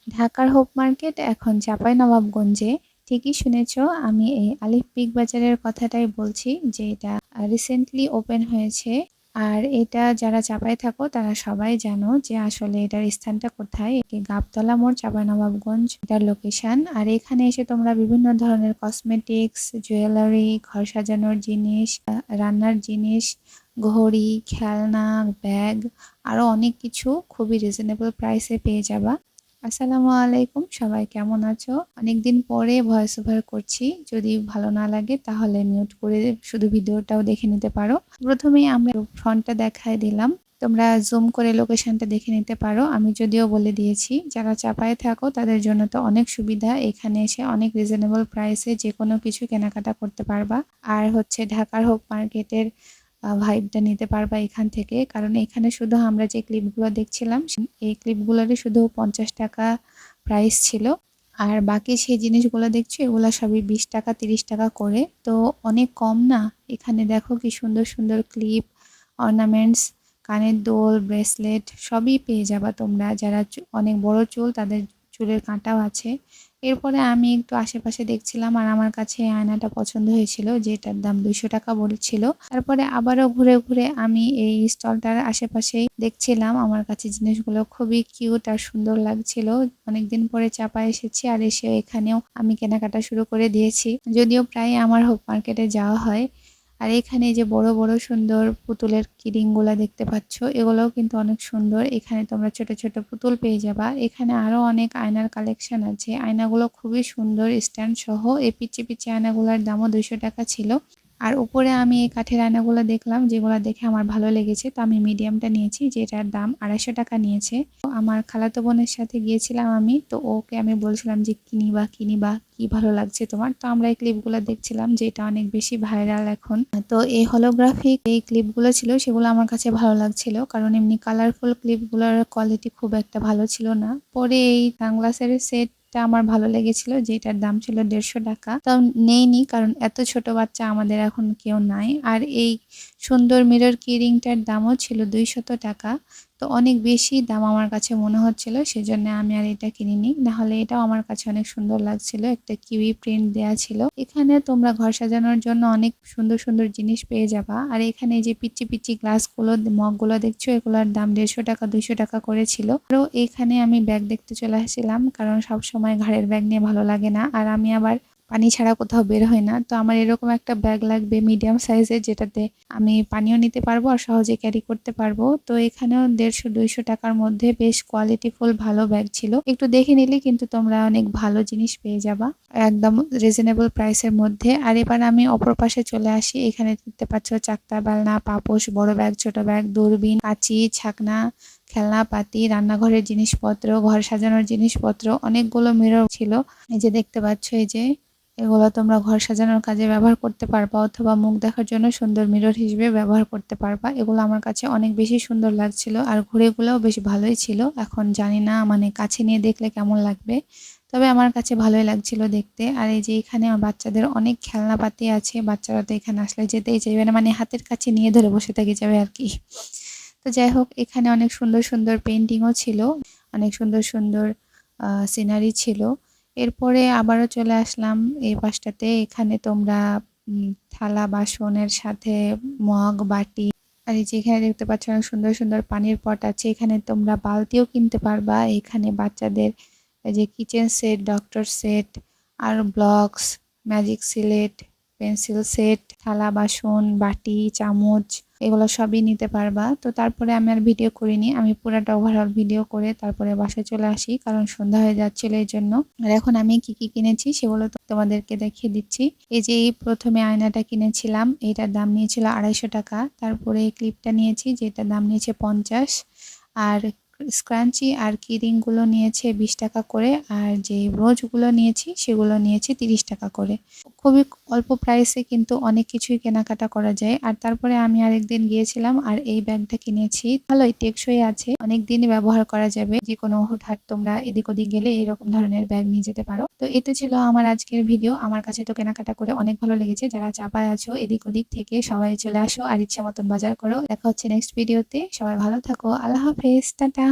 ঢাকার hope market এখন চাঁপাইনবাবগঞ্জে। ঠিকই শুনেছ, আমি এই আলিফ বিগ বাজারের কথাটাই বলছি, যে এটা রিসেন্টলি ওপেন হয়েছে। আর এটা যারা চাঁপায় থাকো তারা সবাই জানো যে আসলে এটার স্থানটা কোথায়। গাবতলা মোড়, চাঁপাইনবাবগঞ্জ এটার লোকেশন। আর এখানে এসে তোমরা বিভিন্ন ধরনের কসমেটিক্স, জুয়েলারি, ঘর সাজানোর জিনিস, রান্নার জিনিস, ঘড়ি, খেলনা, ব্যাগ আরো অনেক কিছু খুবই রিজনেবল প্রাইসে পেয়ে যাবা। আসসালামু আলাইকুম, সবাই কেমন আছো? অনেকদিন পরে ভয়েস ওভার করছি, যদি ভালো না লাগে তাহলে মিউট করে শুধু ভিডিওটাও দেখে নিতে পারো। প্রথমেই আমরা ফ্রন্টটা দেখায় দিলাম, তোমরা জুম করে লোকেশনটা দেখে নিতে পারো। আমি যদিও বলে দিয়েছি, যারা চাপায়ে থাকো তাদের জন্য তো অনেক সুবিধা, এখানে এসে অনেক রিজনেবল প্রাইসে যে কোনো কিছু কেনাকাটা করতে পারবা। আর হচ্ছে ঢাকার হোপ মার্কেটের ভাইবটা নিতে পারবা এখান থেকে, কারণ এখানে শুধু আমরা যে ক্লিপগুলো দেখছিলাম এই ক্লিপগুলোরই শুধু 50 টাকা প্রাইস ছিল। আর বাকি সেই জিনিসগুলো দেখছো এগুলো সবই 20 টাকা 30 টাকা করে, তো অনেক কম না? এখানে দেখো কি সুন্দর সুন্দর ক্লিপ, অর্নামেন্টস, কানের দোল, ব্রেসলেট সবই পেয়ে যাবা তোমরা। যারা অনেক বড় চুল তাদের চুলের কাঁটাও আছে। এরপরে আমি একটু আশেপাশে দেখছিলাম আর আমার কাছে এই আয়নাটা পছন্দ হয়েছিল, যেটার দাম 200 টাকা বলছিল। তারপরে আবারও ঘুরে ঘুরে আমি এই স্টলটার আশেপাশেই দেখছিলাম। আমার কাছে জিনিসগুলো খুবই কিউট আর সুন্দর লাগছিল। অনেকদিন পরে চাপা এসেছি আর এসে এখানেও আমি কেনাকাটা শুরু করে দিয়েছি, যদিও প্রায় আমার হোপ মার্কেটে যাওয়া হয়। আর এখানে যে বড় বড় সুন্দর পুতুলের কিডিং গুলা দেখতে পাচ্ছ, এগুলোও কিন্তু অনেক সুন্দর। এখানে তোমরা ছোট ছোট পুতুল পেয়ে যাবা। এখানে আরো অনেক আয়নার কালেকশন আছে, আয়নাগুলো খুবই সুন্দর, স্ট্যান্ড সহ। এই পিচি পিচি আয়নাগুলোর দামও 200 টাকা ছিল। আর উপরে আমি এই কাঠের আয়নাগুলো দেখলাম, যেগুলো দেখে আমার ভালো লেগেছে, তো আমি মিডিয়ামটা নিয়েছি, যেটার দাম 250 টাকা নিয়েছে। আমার খালাতো বোনের সাথে গিয়েছিলাম আমি, তো ওকে আমি বলছিলাম যে কিনিবা কিনিবা, কি ভালো লাগছে তোমার? তো আমরা এই ক্লিপগুলো দেখছিলাম, যেটা অনেক বেশি ভাইরাল এখন। তো এই হলোগ্রাফিক এই ক্লিপগুলো ছিল, সেগুলো আমার কাছে ভালো লাগছিল, কারণ এমনি কালারফুল ক্লিপগুলোর কোয়ালিটি খুব একটা ভালো ছিল না। পরে এই সানগ্লাসের সেটটা আমার ভালো লেগেছিল, যেটার দাম ছিল 150 টাকা। তাও নেইনি, কারণ এত ছোট বাচ্চা আমাদের এখন কেউ নাই। আর এই সুন্দর মিরর কিরিংটার দামও ছিল 200 টাকা। তো অনেক বেশি দাম আমার কাছে মনে হচ্ছিল, সেজন্য আমি আর এটা কিনিনি। নাহলে এটাও আমার কাছে অনেক সুন্দর লাগছিল, একটা কিউই প্রিন্ট দেয়া ছিল। এখানে তোমরা ঘর সাজানোর জন্য অনেক সুন্দর সুন্দর জিনিস পেয়ে যাবা। আর এখানে যে পিচ্চি পিচ্চি গ্লাসগুলো, মগগুলো দেখছো, এগুলোর দাম 150 টাকা 200 টাকা করেছিল। তো এখানে আমি ব্যাগ দেখতে চলে আসছিলাম, কারণ সব সময় ঘাড়ের ব্যাগ নিয়ে ভালো লাগে না, আর আমি আবার পানি ছাড়া কোথাও বের হয় না। তো আমার এরকম একটা ব্যাগ লাগবে মিডিয়াম সাইজের, যেটাতে আমি পানিও নিতে পারবো আর সহজে ক্যারি করতে পারবো। তো এখানেও 150-200 টাকার মধ্যে বেশ কোয়ালিটিফুল ভালো ব্যাগ ছিল। একটু দেখে নিলে কিন্তু তোমরা অনেক ভালো জিনিস পেয়ে যাবা একদম রিজনেবল প্রাইসের মধ্যে। আর এবার আমি অপর পাশে চলে আসি। এখানে দেখতে পাচ্ছ চাক্তা, বালনা, পাপোশ, বড় ব্যাগ, ছোট ব্যাগ, দূরবীন, কাঁচি, ছাকনা, খেলনাপাতি, রান্নাঘরের জিনিসপত্র, ঘর সাজানোর জিনিসপত্র, অনেকগুলো মিরর ছিল। এই যে দেখতে পাচ্ছ, এই যে এগুলো তোমরা ঘর সাজানোর কাজে ব্যবহার করতে পারবা, অথবা মুখ দেখার জন্য সুন্দর মিরর হিসেবে ব্যবহার করতে পারবা। এগুলো আমার কাছে অনেক বেশি সুন্দর লাগছিল, আর ঘুড়িগুলোও বেশ ভালোই ছিল। এখন জানি না মানে কাছে নিয়ে দেখলে কেমন লাগবে, তবে আমার কাছে ভালোই লাগছিল দেখতে। আর এই যে এখানে আমার বাচ্চাদের অনেক খেলনাপাতি আছে, বাচ্চারা তো এখানে আসলে যেতেই চাইবে না, মানে হাতের কাছে নিয়ে ধরে বসে থেকে যাবে আর কি। তো যাই হোক, এখানে অনেক সুন্দর সুন্দর পেন্টিংও ছিল, অনেক সুন্দর সুন্দর সিনারি ছিল। এরপরে আবারও চলে আসলাম এই পাশটাতে। এখানে তোমরা থালা বাসনের সাথে মগ, বাটি, আর এই যে এখানে দেখতে পাচ্ছ অনেক সুন্দর সুন্দর পানির পট আছে। এখানে তোমরা বালতিও কিনতে পারবা। এখানে বাচ্চাদের এই যে কিচেন সেট, ডক্টর সেট, আর blocks, magic slate, pencil set, থালা বাসন, বাটি, চামচ, এগুলো সবই নিতে পারবা। তো তারপরে আমি আর ভিডিও করিনি, আমি পুরাটা ওভারঅল ভিডিও করে তারপরে বাসায় চলে আসি, কারণ সন্ধ্যা হয়ে যাচ্ছিল এই জন্য। আর এখন আমি কি কি কিনেছি সেগুলো তোমাদেরকে দেখিয়ে দিচ্ছি। এই যে এই প্রথমে আয়নাটা কিনেছিলাম, এটার দাম নিয়েছিল 250 টাকা। তারপরে এই ক্লিপটা নিয়েছি, যেটার দাম নিয়েছে 50। আর স্ক্রাঞ্চি আর কিরিং গুলো নিয়েছে 20 টাকা করে, আর যে ব্রোচগুলো নিয়েছি সেগুলো নিয়েছে 30 টাকা করে। খুবই অল্প প্রাইসে কিন্তু অনেক কিছুই কেনাকাটা করা যায়। আর তারপরে আমি আরেকদিন গিয়েছিলাম আর এই ব্যাগটা কিনেছি, ভালোই টেকসই আছে, অনেক দিনই ব্যবহার করা যাবে। যে কোনো হুটহাট তোমরা এদিক ওদিক গেলে এরকম ধরনের ব্যাগ নিয়ে যেতে পারো। তো এটা ছিল আমার আজকের ভিডিও। আমার কাছে তো কেনাকাটা করে অনেক ভালো লেগেছে। যারা চাপায় আছো এদিক ওদিক থেকে সবাই চলে আসো আর ইচ্ছে মতন বাজার করো। দেখা হচ্ছে নেক্সট ভিডিওতে। সবাই ভালো থাকো, আল্লাহ হাফেজ, টাটা।